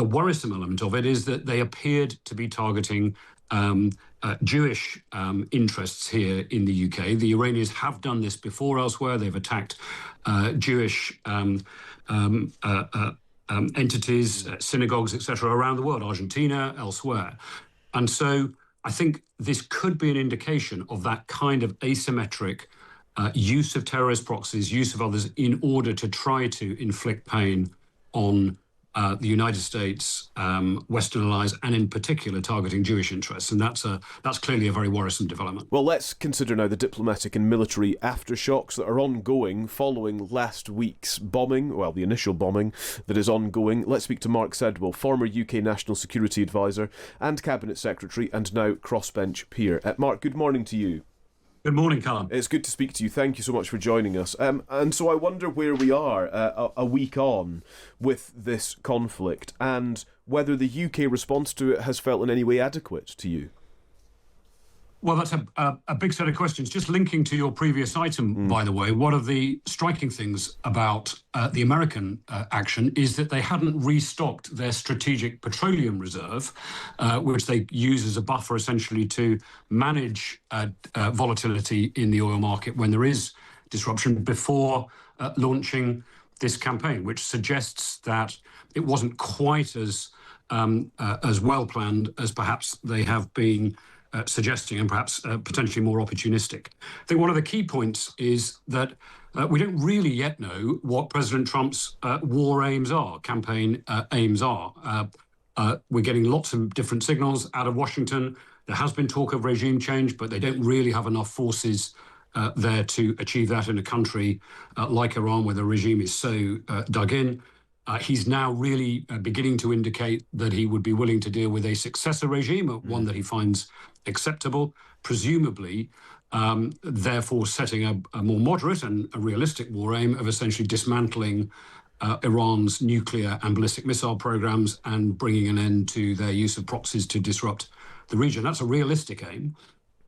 The worrisome element of it is that they appeared to be targeting Jewish interests here in the UK. The Iranians have done this before elsewhere. They've attacked Jewish entities, synagogues, etc., around the world, Argentina, elsewhere. And so I think this could be an indication of that kind of asymmetric use of terrorist proxies, use of others in order to try to inflict pain on the United States, Western allies, and in particular targeting Jewish interests. And that's clearly a very worrisome development. Well, let's consider now the diplomatic and military aftershocks that are ongoing following last week's bombing, well, the initial bombing that is ongoing. Let's speak to Lord Sedwill, former UK National Security Advisor and Cabinet Secretary, and now crossbench peer. Mark, good morning to you. Good morning, Calum. It's good to speak to you. Thank you so much for joining us. And so I wonder where we are a week on with this conflict and whether the UK response to it has felt in any way adequate to you. Well, that's a big set of questions. Just linking to your previous item, by the way, one of the striking things about the American action is that they hadn't restocked their strategic petroleum reserve, which they use as a buffer essentially to manage volatility in the oil market when there is disruption before launching this campaign, which suggests that it wasn't quite as well planned as perhaps they have been suggesting, and perhaps potentially more opportunistic. I think one of the key points is that we don't really yet know what President Trump's war aims are, campaign aims are. We're getting lots of different signals out of Washington. There has been talk of regime change, but they don't really have enough forces there to achieve that in a country like Iran, where the regime is so dug in. He's now really beginning to indicate that he would be willing to deal with a successor regime, one that he finds acceptable, presumably, therefore setting a more moderate and a realistic war aim of essentially dismantling Iran's nuclear and ballistic missile programs and bringing an end to their use of proxies to disrupt the region. That's a realistic aim,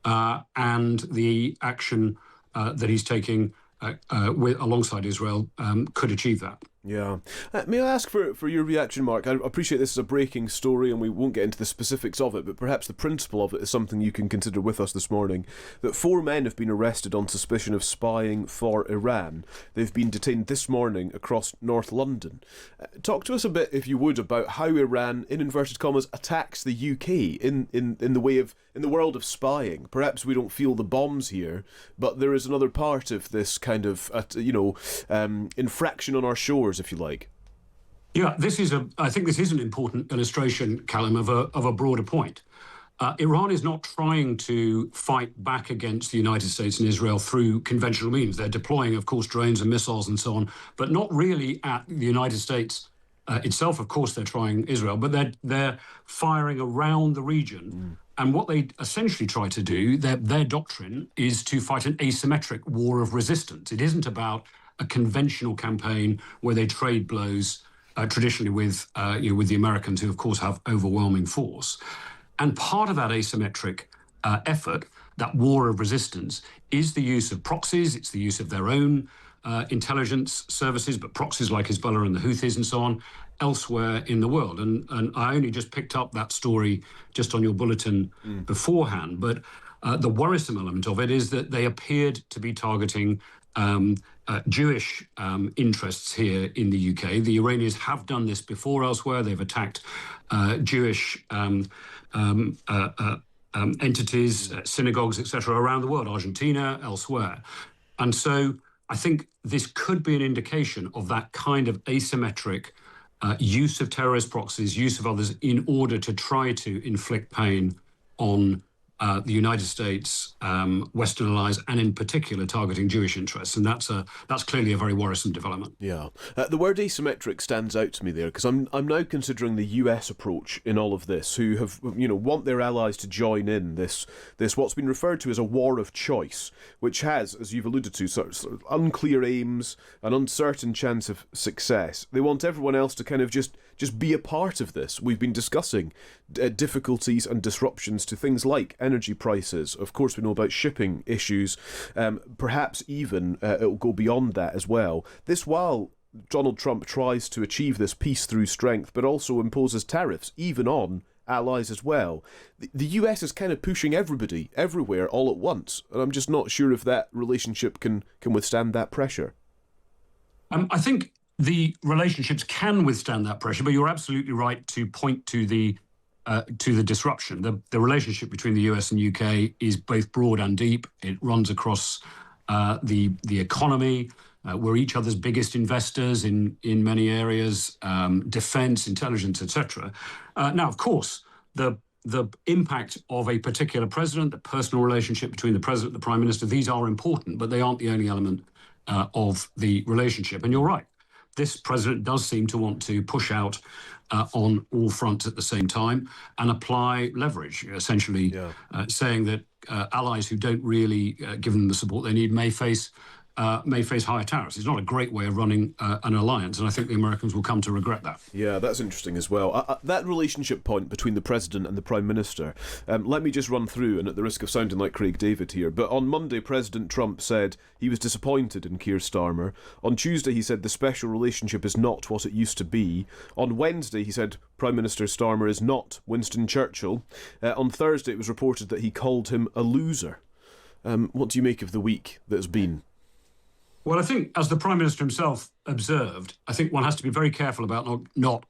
and the action that he's taking alongside Israel could achieve that. Yeah. May I ask for your reaction, Mark? I appreciate this is a breaking story and we won't get into the specifics of it, but perhaps the principle of it is something you can consider with us this morning. That 4 men have been arrested on suspicion of spying for Iran. They've been detained this morning across North London. Talk to us a bit, if you would, about how Iran, in inverted commas, attacks the UK in the world of spying. Perhaps we don't feel the bombs here, but there is another part of this kind of infraction on our shores, if you like. Yeah, I think this is an important illustration, Calum, of a broader point. Iran is not trying to fight back against the United States and Israel through conventional means. They're deploying, of course, drones and missiles and so on, but not really at the United States itself. Of course, they're trying Israel, but they're firing around the region. And what they essentially try to do, their doctrine, is to fight an asymmetric war of resistance. It isn't about a conventional campaign where they trade blows traditionally with the Americans, who of course have overwhelming force. And part of that asymmetric effort, that war of resistance, is the use of proxies. It's the use of their own intelligence services, but proxies like Hezbollah and the Houthis and so on, elsewhere in the world. And I only just picked up that story just on your bulletin beforehand. But the worrisome element of it is that they appeared to be targeting Jewish interests here in the UK. The Iranians have done this before elsewhere. They've attacked Jewish entities, synagogues, etc., around the world, Argentina, elsewhere. And so I think this could be an indication of that kind of asymmetric use of terrorist proxies, use of others in order to try to inflict pain on the United States, Western allies, and in particular targeting Jewish interests. And that's clearly a very worrisome development. Yeah. The word asymmetric stands out to me there, because I'm now considering the US approach in all of this, who have, want their allies to join in this what's been referred to as a war of choice, which has, as you've alluded to, sort of unclear aims, an uncertain chance of success. They want everyone else to kind of just be a part of this. We've been discussing difficulties and disruptions to things like energy prices. Of course, we know about shipping issues. Perhaps even it'll go beyond that as well. This, while Donald Trump tries to achieve this peace through strength, but also imposes tariffs, even on allies as well. The US is kind of pushing everybody, everywhere, all at once, and I'm just not sure if that relationship can withstand that pressure. I think the relationships can withstand that pressure, but you're absolutely right to point to the disruption. The relationship between the US and UK is both broad and deep. It runs across the economy. We're each other's biggest investors in many areas, defence, intelligence, etc. Now, of course, the impact of a particular president, the personal relationship between the president and the prime minister, these are important, but they aren't the only element of the relationship. And you're right. This president does seem to want to push out on all fronts at the same time and apply leverage, essentially saying that allies who don't really give them the support they need may face higher tariffs. It's not a great way of running an alliance, and I think the Americans will come to regret that. Yeah, that's interesting as well. That relationship point between the President and the Prime Minister, let me just run through, and at the risk of sounding like Craig David here, but on Monday, President Trump said he was disappointed in Keir Starmer. On Tuesday, he said the special relationship is not what it used to be. On Wednesday, he said Prime Minister Starmer is not Winston Churchill. On Thursday, it was reported that he called him a loser. What do you make of the week that's been? Well, I think, as the Prime Minister himself observed, I think one has to be very careful about not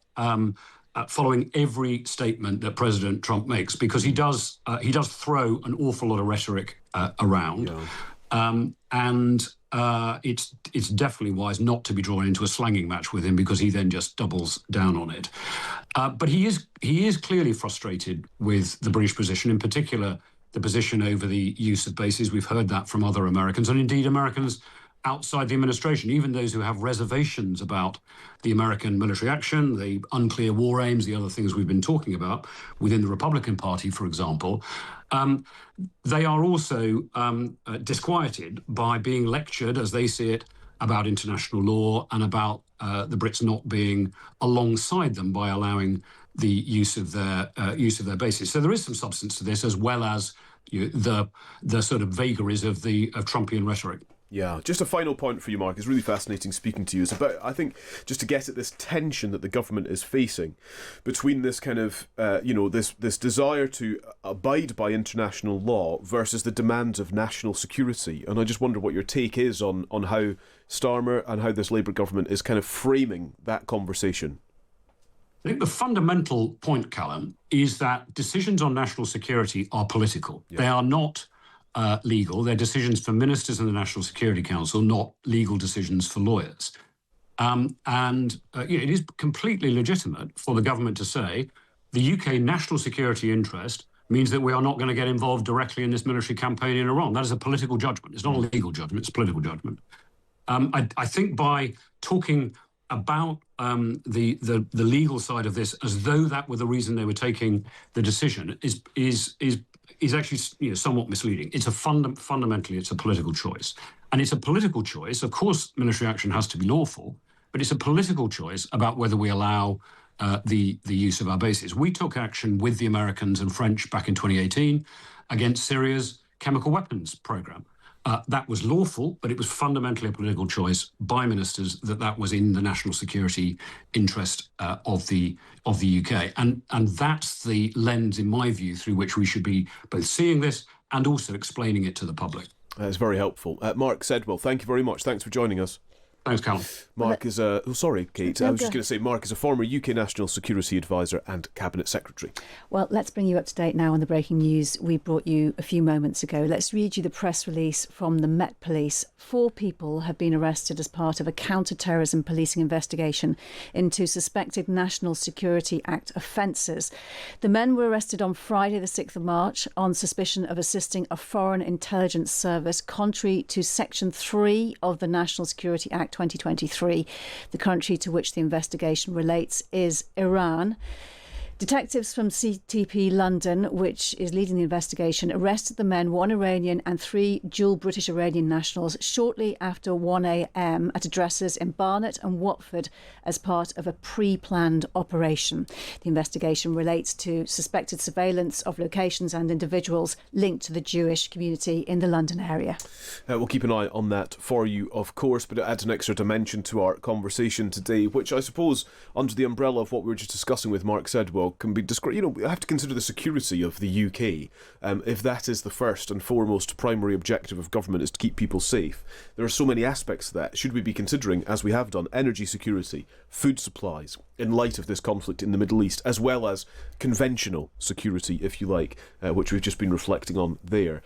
following every statement that President Trump makes, because he does throw an awful lot of rhetoric around, and it's definitely wise not to be drawn into a slanging match with him, because he then just doubles down on it. But he is clearly frustrated with the British position, in particular the position over the use of bases. We've heard that from other Americans, and indeed Americans outside the administration, even those who have reservations about the American military action, the unclear war aims, the other things we've been talking about within the Republican Party, for example. They are also disquieted by being lectured, as they see it, about international law and about the Brits not being alongside them by allowing the use of their bases. So there is some substance to this, as well as the sort of vagaries of Trumpian rhetoric. Yeah, just a final point for you, Mark. It's really fascinating speaking to you. It's about, I think, just to get at this tension that the government is facing between this kind of, this desire to abide by international law versus the demands of national security. And I just wonder what your take is on how Starmer and how this Labour government is kind of framing that conversation. I think the fundamental point, Calum, is that decisions on national security are political. Yeah. They are not legal. They're decisions for ministers in the National Security Council, not legal decisions for lawyers. It is completely legitimate for the government to say the UK national security interest means that we are not going to get involved directly in this military campaign in Iran. That is a political judgment. It's not a legal judgment. It's a political judgment. I think by talking about the legal side of this as though that were the reason they were taking the decision is actually somewhat misleading. It's fundamentally it's a political choice, and it's a political choice. Of course, military action has to be lawful, but it's a political choice about whether we allow the use of our bases. We took action with the Americans and French back in 2018 against Syria's chemical weapons program. That was lawful, but it was fundamentally a political choice by ministers that was in the national security interest of the UK. And that's the lens, in my view, through which we should be both seeing this and also explaining it to the public. That's very helpful. Mark Sedwill, thank you very much. Thanks for joining us. Thanks, Calum. Mark is sorry, Kate. I was just going to say Mark is a former UK National Security Advisor and Cabinet Secretary. Well, let's bring you up to date now on the breaking news we brought you a few moments ago. Let's read you the press release from the Met Police. 4 people have been arrested as part of a counter-terrorism policing investigation into suspected National Security Act offences. The men were arrested on Friday the 6th of March on suspicion of assisting a foreign intelligence service contrary to Section 3 of the National Security Act 2023. The country to which the investigation relates is Iran. Detectives from CTP London, which is leading the investigation, arrested the men, 1 Iranian and 3 dual British Iranian nationals, shortly after 1 a.m. at addresses in Barnet and Watford as part of a pre-planned operation. The investigation relates to suspected surveillance of locations and individuals linked to the Jewish community in the London area. We'll keep an eye on that for you, of course, but it adds an extra dimension to our conversation today, which I suppose, under the umbrella of what we were just discussing with Mark Sedwill, can be described. We have to consider the security of the UK. If that is the first and foremost primary objective of government, is to keep people safe, there are so many aspects to that. Should we be considering, as we have done, energy security, food supplies, in light of this conflict in the Middle East, as well as conventional security, if you like, which we've just been reflecting on there.